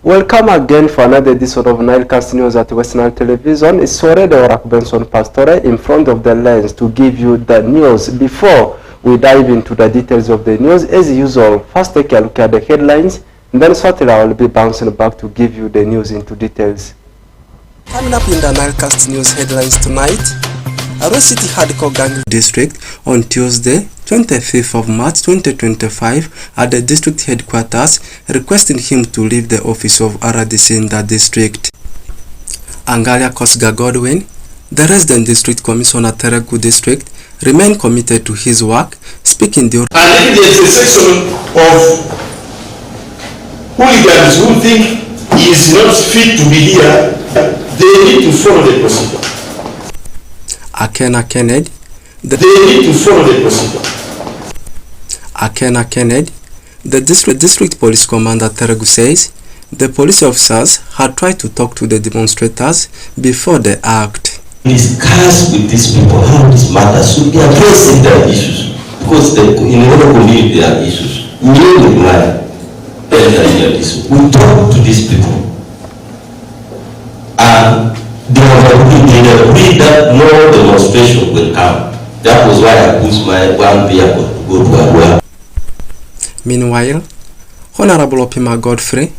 Welcome again for another episode of NILECAST News at West Nile Television. It's already Benson Pastore in front of the lens to give you the news. Before we dive into the details of the news, as usual, first take a look at the headlines, and then certainly I will be bouncing back to give you the news into details. Coming up in the NILECAST News headlines tonight, Arua City Hardcore Gang District on Tuesday, 25th of March 2025 at the district headquarters requesting him to leave the office of RDC in the district. Angalia Kosga Godwin, the resident district commissioner Teregu district, remained committed to his work, speaking the... And if there is a section of hooligans who think he is not fit to be here, they need to follow the procedure. Akena Kennedy, they need to follow the procedure. Akena Kennedy, the district police commander Teregu says the police officers had tried to talk to the demonstrators before the act. Discuss with these people how these matters should be addressing their issues, because in order to meet their issues, we talk to these people, and they agreed that no demonstration will come. That was why I pushed my one vehicle to go to Arua. Meanwhile, Honorable Opima Godfrey,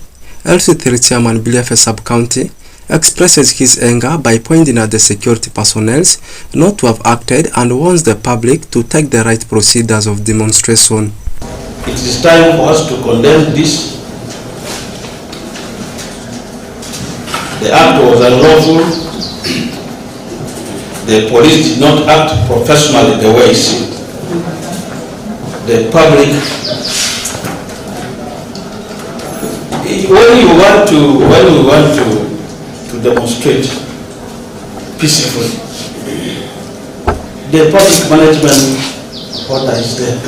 LC3 Chairman BFS Sub-County, expresses his anger by pointing at the security personnel not to have acted and warns the public to take the right procedures of demonstration. It is time for us to condemn this. The act was unlawful. The police did not act professionally the way it seemed. The public, when we want to demonstrate peacefully, the public management order is there.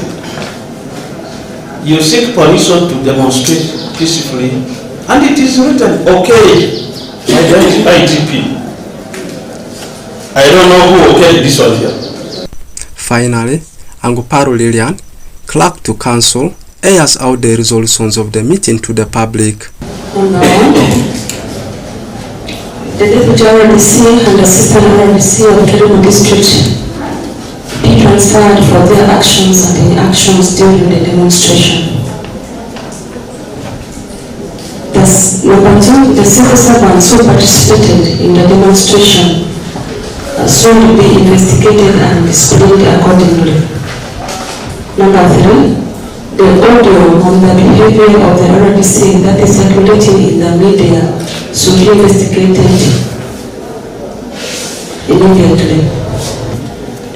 You seek permission to demonstrate peacefully, and it is written, okay, by the IGP. I don't know who okayed this one here. Finally, Anguparo Lilian, clerk to council, airs out the resolutions of the meeting to the public. Number one, the deputy RDC and assistant RDC of Teregu district be transferred for their actions and inactions during the demonstration. Number two, the civil servants who participated in the demonstration should be investigated and disciplined accordingly. Number three, the audio on the behavior of the RDC that is circulating in the media should be investigated immediately.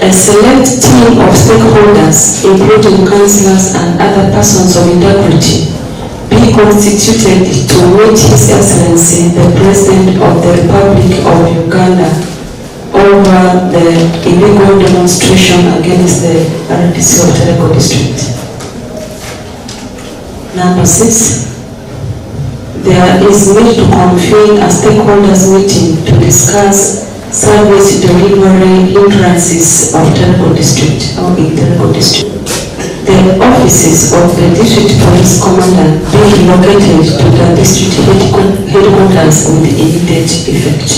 A select team of stakeholders, including councillors and other persons of integrity, be constituted to meet His Excellency, the President of the Republic of Uganda, over the illegal demonstration against the RDC of Teregu district. Number 6, there is need to convene a stakeholders meeting to discuss service delivery hindrances of Teregu district or in Teregu district. The offices of the district police commander being located to the district headquarters with immediate effect.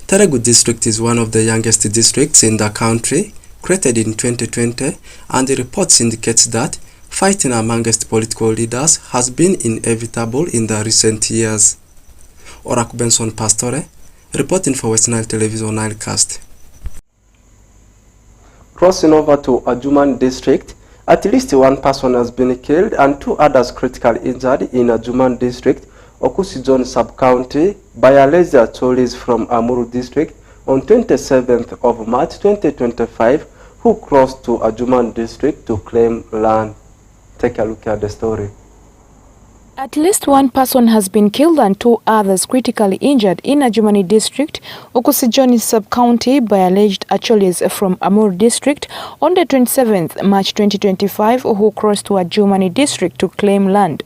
Teregu district is one of the youngest districts in the country, created in 2020, and the report indicates that fighting amongst political leaders has been inevitable in the recent years. Benson Pastore, reporting for West Nile Television NILECAST. Crossing over to Ajuman district, at least one person has been killed and 2 others critically injured in Ajuman district, Okusijon sub-county, by alleged authorities from Amuru district on 27th of March 2025 who crossed to Ajuman district to claim land. Take a look at the story. At least one person has been killed and 2 others critically injured in Adjumani district, Okusijoni sub-county, by alleged Acholis from Amur district on the 27th March 2025 who crossed to Adjumani district to claim land.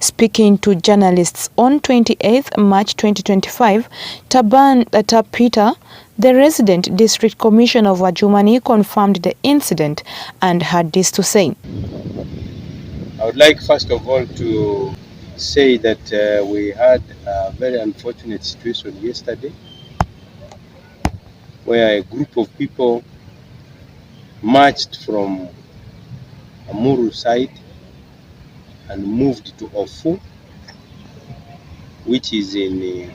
Speaking to journalists on 28th March 2025, Taban Tapita, the resident district commissioner of Adjumani, confirmed the incident and had this to say. I would like first of all to say that we had a very unfortunate situation yesterday where a group of people marched from Amuru side and moved to Ofu, which is in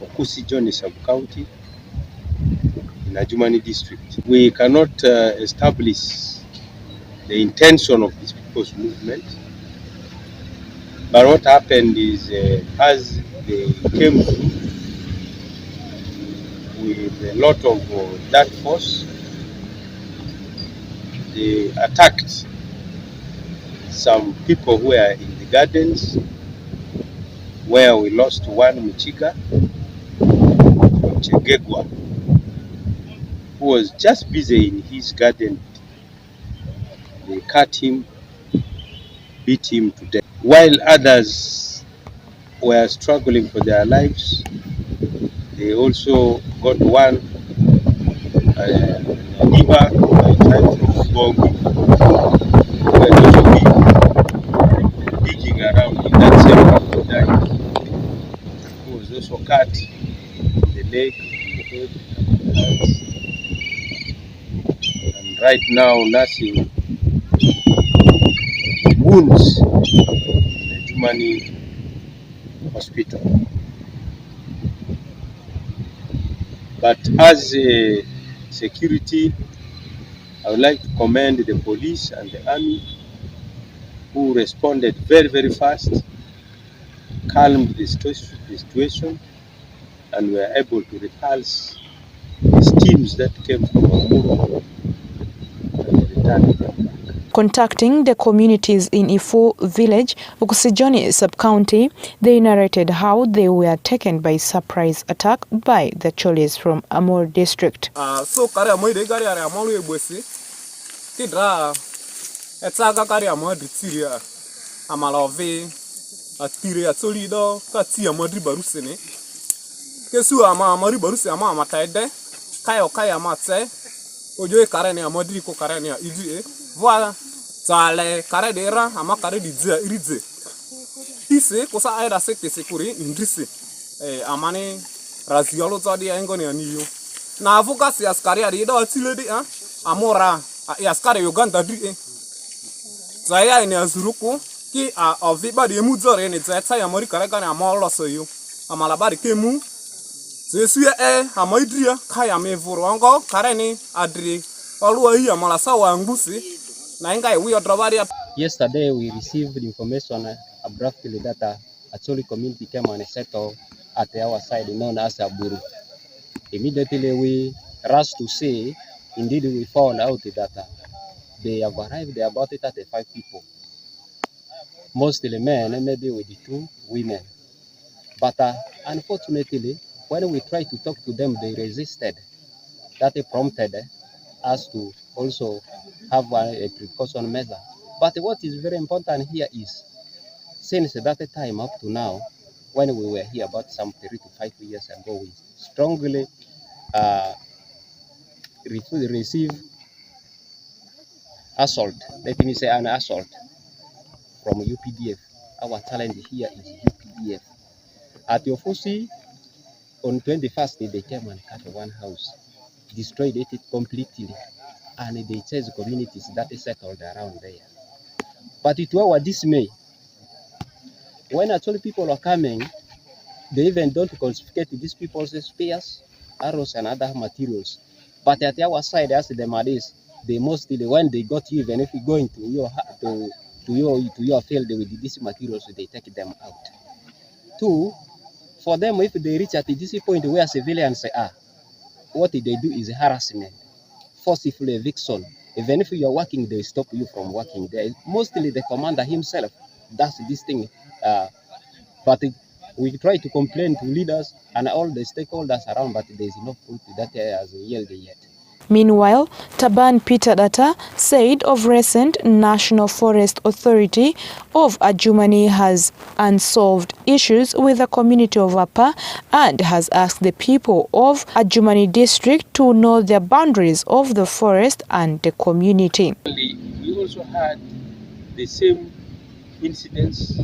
Okusijoni sub-county in Ajumani district. We cannot establish the intention of these people's movement, but what happened is as they came through with a lot of that force, they attacked some people who were in the gardens, where we lost one Michiga from Chegegwa, who was just busy in his garden. They cut him, beat him to death. While others were struggling for their lives, they also got one Niba by time from Bongo, who had also been digging around in that same part of died, who was also cut in the leg, in the head, and right now nursing wounds in the Jumani hospital. But as a security, I would like to commend the police and the army who responded very, very fast, calmed the situation, and were able to repulse these teams that came from Amuru and returned them back. Contacting the communities in Ifu village, Okusijoni sub-county, they narrated how they were taken by surprise attack by the Cholis from Amur district. So kare amoide kare are amalu ebwesi. Tidra etsaga kare amodi tiria amalove atiria solido kati amodi barusene. Kesu amari baruse amataide kayo kaya matse ojo kare ne amodi ko kare ne idi voilà zale kare dera ama kare didzia iridze ise kosa aida sekte sekuri indrise amane raziolo zodi engoni aniyo na avuka si askari ari do tiledi amora askari Uganda di zaya ine azuruku ki oviba de muzore ne zata ya mori kare kana amolo soyo amala bari kemu zesuya amaidria kaya mevuru ongo kare ni adri oluwa yi amala sawa ngusi. Yesterday we received information abruptly that Acholi community came and settled at our side known as Aburu. Immediately we rushed to say, indeed we found out that they have arrived about 35 people. Mostly men, maybe with the 2 women. But unfortunately, when we tried to talk to them, they resisted. That prompted us to also have a precaution measure. But what is very important here is, since that time up to now, when we were here about some 3 to 5 years ago, we strongly receive assault. Let me say an assault from UPDF. Our challenge here is UPDF. At Yofosi, on 21st, they came and cut one house, destroyed it completely, and they chased communities that is settled around there. But to our dismay, when actually people are coming, they even don't confiscate these people's spears, arrows, and other materials. But at our side, as the Madis, they mostly, when they got you, even if you go into your field with these materials, they take them out. 2, for them, if they reach at this point where civilians are, what they do is harassment, forceful eviction. Even if you are working, they stop you from working there. Mostly the commander himself does this thing. But we try to complain to leaders and all the stakeholders around, but there is no fruit that has yielded yet. Meanwhile, Taban Peter Data said of recent National Forest Authority of Adjumani has unsolved issues with the community of Apa and has asked the people of Adjumani district to know the boundaries of the forest and the community. We also had the same incidents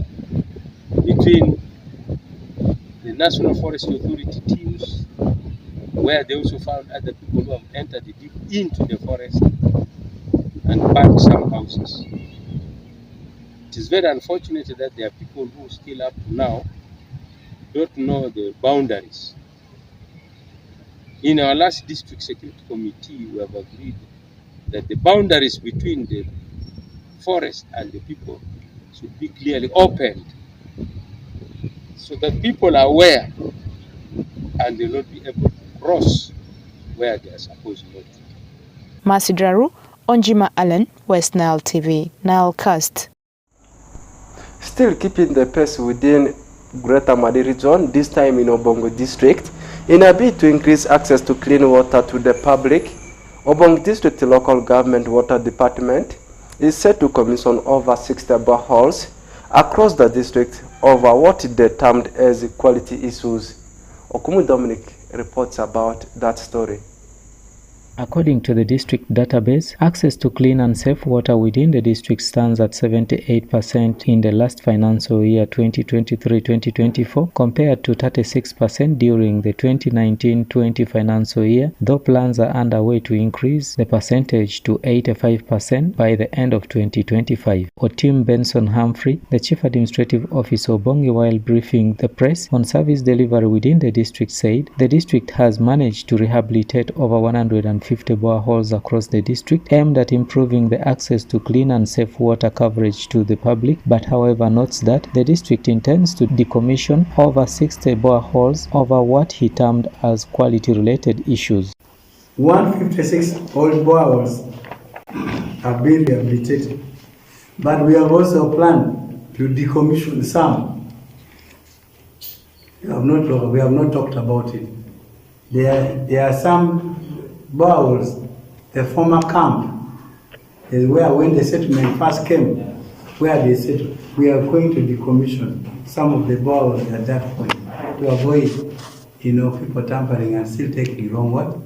between the National Forest Authority teams, where they also found other people who have entered deep into the forest and burned some houses. It is very unfortunate that there are people who still up to now don't know the boundaries. In our last district security committee, we have agreed that the boundaries between the forest and the people should be clearly opened so that people are aware and they will not be able to cross where they are supposed not to. Masidraru, Onjima Allen, West Nile TV, NILECAST. Still keeping the pace within Greater Madi region, this time in Obongo district, in a bid to increase access to clean water to the public, Obongo district local government water department is set to commission over 60 boreholes across the district over what they termed as quality issues. Okumu Dominic reports about that story. According to the district database, access to clean and safe water within the district stands at 78% in the last financial year 2023-2024 compared to 36% during the 2019-20 financial year, though plans are underway to increase the percentage to 85% by the end of 2025. Otim Benson Humphrey, the Chief Administrative Officer of Obongi, while briefing the press on service delivery within the district, said the district has managed to rehabilitate over 150 boreholes across the district aimed at improving the access to clean and safe water coverage to the public, but however notes that the district intends to decommission over 60 boreholes over what he termed as quality-related issues. 156 old boreholes have been rehabilitated, but we have also planned to decommission some. We have not talked about it. There are some boreholes, the former camp is where when the settlement first came, where they said we are going to decommission some of the boreholes at that point to avoid, people tampering and still taking wrong water.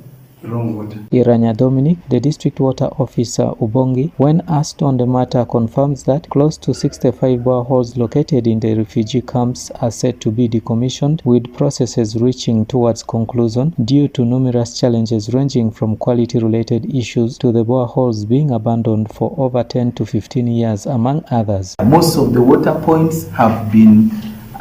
Iranya Dominic, the district water officer Ubongi, when asked on the matter, confirms that close to 65 boreholes located in the refugee camps are set to be decommissioned, with processes reaching towards conclusion due to numerous challenges ranging from quality-related issues to the boreholes being abandoned for over 10 to 15 years, among others. Most of the water points have been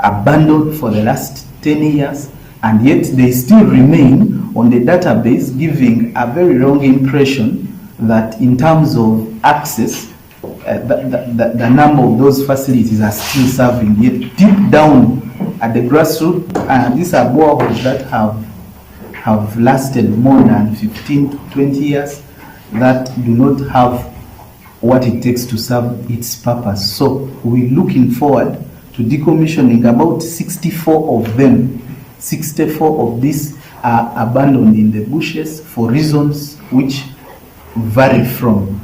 abandoned for the last 10 years, and yet they still remain on the database, giving a very wrong impression that in terms of access, the number of those facilities are still serving. Yet deep down at the grassroots, these are boreholes that have lasted more than 15 to 20 years that do not have what it takes to serve its purpose. So we're looking forward to decommissioning about 64 of them. 64 of these are abandoned in the bushes for reasons which vary from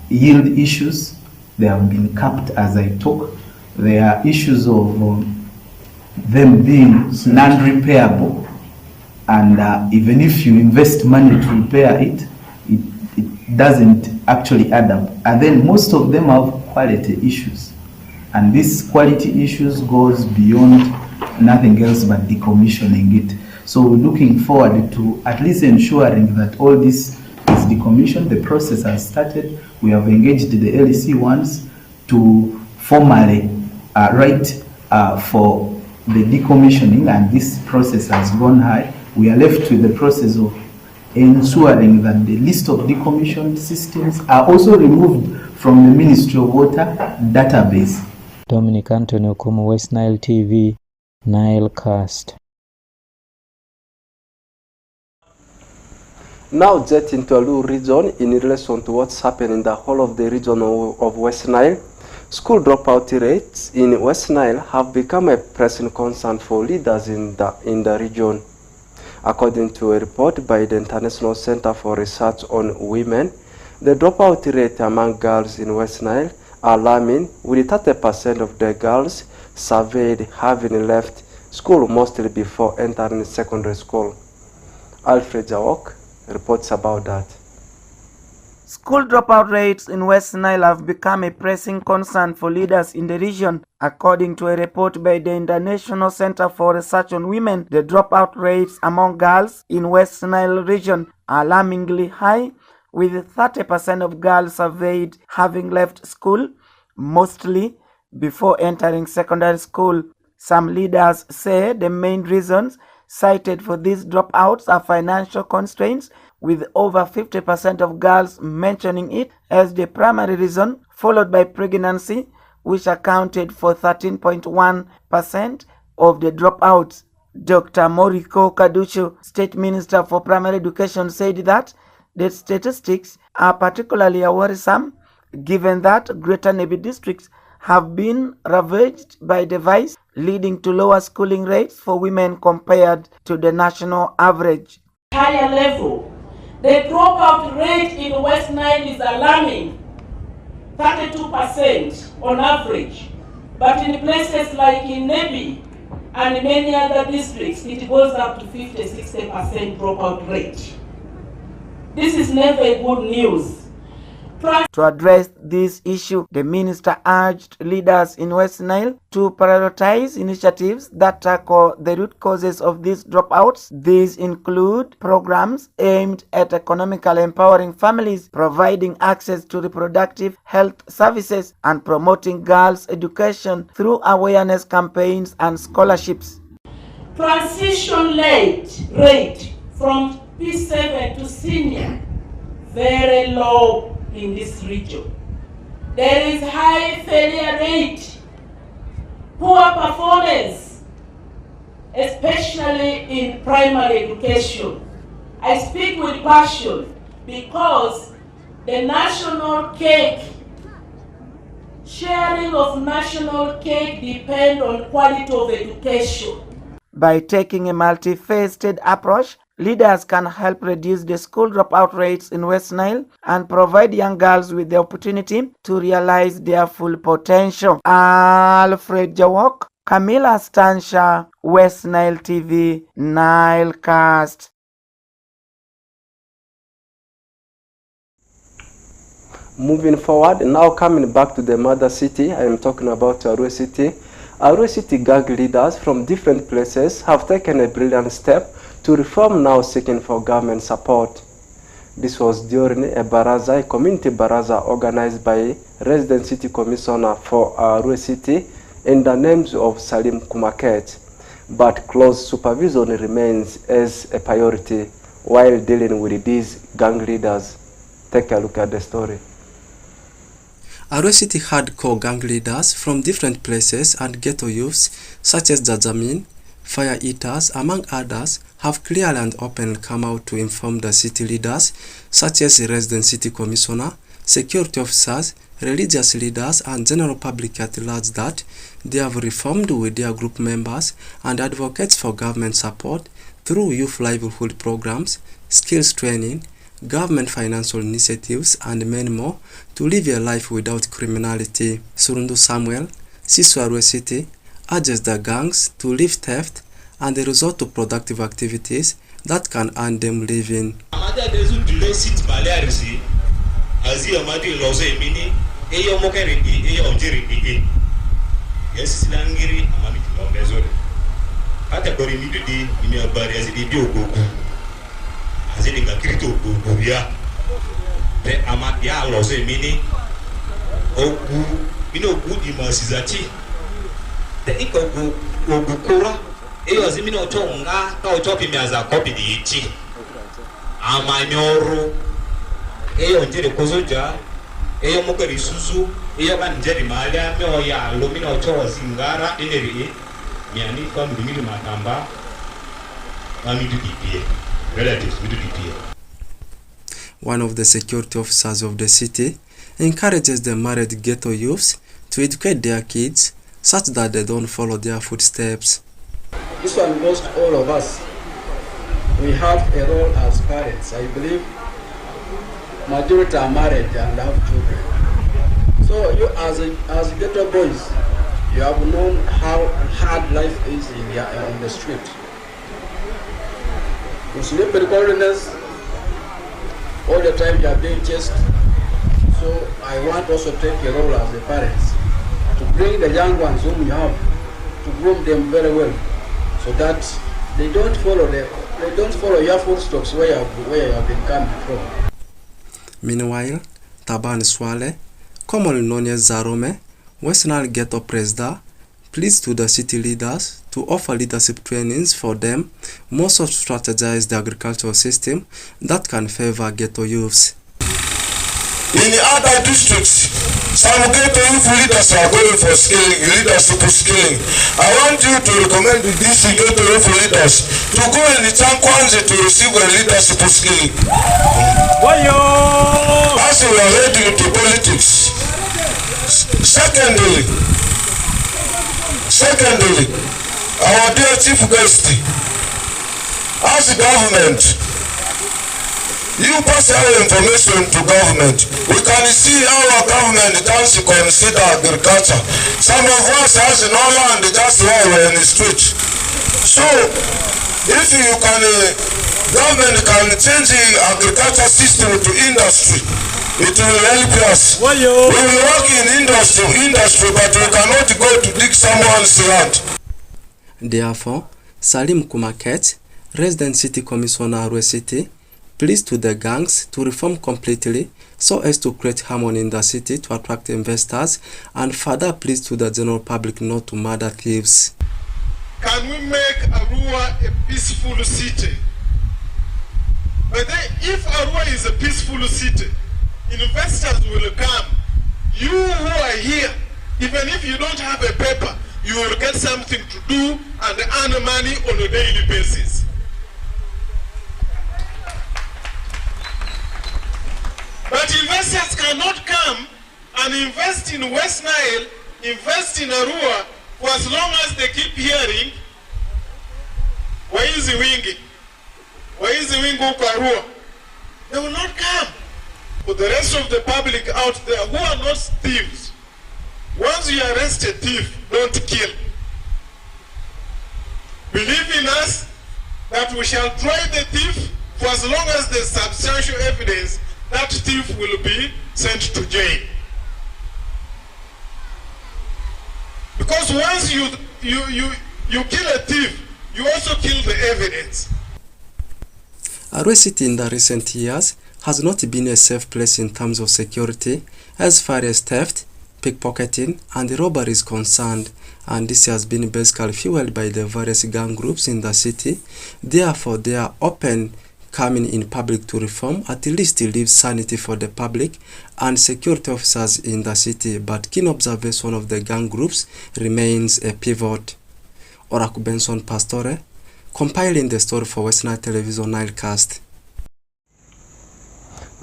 yield issues. They have been capped as I talk. There are issues of them being non-repairable, and even if you invest money to repair it, it doesn't actually add up. And then most of them have quality issues, and these quality issues goes beyond nothing else but decommissioning it. So we're looking forward to at least ensuring that all this is decommissioned. The process has started. We have engaged the LEC ones to formally write for the decommissioning, and this process has gone high. We are left with the process of ensuring that the list of decommissioned systems are also removed from the Ministry of Water database. Dominic Anthony Okumu, West Nile TV, NILECAST. Now jet into Alu region in relation to what's happening in the whole of the region of West Nile. School dropout rates in West Nile have become a pressing concern for leaders in the region. According to a report by the International Center for Research on Women, the dropout rate among girls in West Nile are alarming, with 30% of the girls surveyed having left school mostly before entering secondary school. Alfred Jawok reports about that. School dropout rates in West Nile have become a pressing concern for leaders in the region. According to a report by the International Center for Research on Women, the dropout rates among girls in West Nile region are alarmingly high, with 30% of girls surveyed having left school, mostly before entering secondary school. Some leaders say the main reasons cited for these dropouts are financial constraints, with over 50% of girls mentioning it as the primary reason, followed by pregnancy, which accounted for 13.1% of the dropouts. Dr. Moriko Kaduchu, State Minister for Primary Education, said that the statistics are particularly worrisome given that Greater Navy districts have been ravaged by the vice, leading to lower schooling rates for women compared to the national average. Higher level, the dropout rate in West Nile is alarming, 32% on average, but in places like in Nebi and many other districts, it goes up to 50-60% dropout rate. This is never good news. To address this issue, the minister urged leaders in West Nile to prioritize initiatives that tackle the root causes of these dropouts. These include programs aimed at economically empowering families, providing access to reproductive health services, and promoting girls' education through awareness campaigns and scholarships. Transition rate from P7 to senior, very low in this region. There is high failure rate, poor performance, especially in primary education. I speak with passion because the national cake, sharing of national cake depends on quality of education. By taking a multifaceted approach, leaders can help reduce the school dropout rates in West Nile and provide young girls with the opportunity to realize their full potential. Alfred Jawok, Camilla Stansha, West Nile TV, NILECAST. Moving forward, now coming back to the mother city, I am talking about Arua City. Arua City gang leaders from different places have taken a brilliant step to reform, now seeking for government support. This was during a baraza, a community baraza organized by Resident City Commissioner for Arua City in the names of Salim Kumaket. But close supervision remains as a priority while dealing with these gang leaders. Take a look at the story. Arua City hardcore gang leaders from different places and ghetto youths such as Jajamin, fire eaters, among others, have clearly and openly come out to inform the city leaders, such as the Resident City Commissioner, security officers, religious leaders, and general public at large that they have reformed with their group members and advocates for government support through youth livelihood programs, skills training, government financial initiatives, and many more to live a life without criminality. Surundu Samuel, Sisu Arua City, urges the gangs to leave theft and resort to productive activities that can earn them living. Eyo azimini otonga ka otopi miaza kopi diichi amanyoro eyo njere kozoja eyo mokeri suzu eyo kan njeri malia meo ya lomina otowa zingara eneri miani kwa mdumili matamba wamidu dipie relatives midu dipie. One of the security officers of the city encourages the married ghetto youths to educate their kids such that they don't follow their footsteps. This one goes to all of us. We have a role as parents. I believe majority are married and have children. So you as ghetto boys, you have known how hard life is in the street. You sleep with godliness, all the time you are being chased. So I want also to take a role as the parents to bring the young ones whom you have, to groom them very well, so that they don't follow your footsteps where you have been coming from. Meanwhile, Taban Swale, commonly known as Zarome, West Nile Ghetto President, pleads to the city leaders to offer leadership trainings for them, most of strategize the agricultural system that can favor ghetto youths. In other districts, some ghetto youth leaders are going for skilling, leadership skilling. I want you to recommend these ghetto youth leaders to go in the Chankwanzi to receive a leadership skilling. As we are heading to politics. Secondly, our dear chief guest, as a government, you pass our information to government. We can see how our government does consider agriculture. Some of us has no land, just while we're in the street. So, if you can, government can change the agriculture system to industry, it will help us. We will work in industry, but we cannot go to dig someone's land. Therefore, Salim Kumaket, resident city commissioner Arua City, pleads to the gangs to reform completely so as to create harmony in the city to attract investors, and further pleads to the general public not to murder thieves. Can we make Arua a peaceful city? But then if Arua is a peaceful city, investors will come. You who are here, even if you don't have a paper, you will get something to do and earn money on a daily basis. But investors cannot come and invest in West Nile, invest in Arua, for as long as they keep hearing, where is the wing? Where is the wing of Arua? They will not come. For the rest of the public out there who are not thieves, once you arrest a thief, don't kill. Believe in us that we shall try the thief for as long as there's substantial evidence. That thief will be sent to jail. Because once you kill a thief, you also kill the evidence. Arua City in the recent years has not been a safe place in terms of security as far as theft, pickpocketing and robbery is concerned, and this has been basically fueled by the various gang groups in the city. Therefore, they are open coming in public to reform, at least to leave sanity for the public and security officers in the city, but keen observation of the gang groups remains a pivot. Oraku Benson Pastore, compiling the story for West Nile Television NILECAST.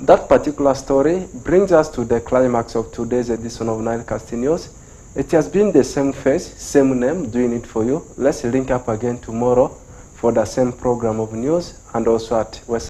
That particular story brings us to the climax of today's edition of NILECAST News. It has been the same face, same name, doing it for you. Let's link up again tomorrow for the same program of news and also at West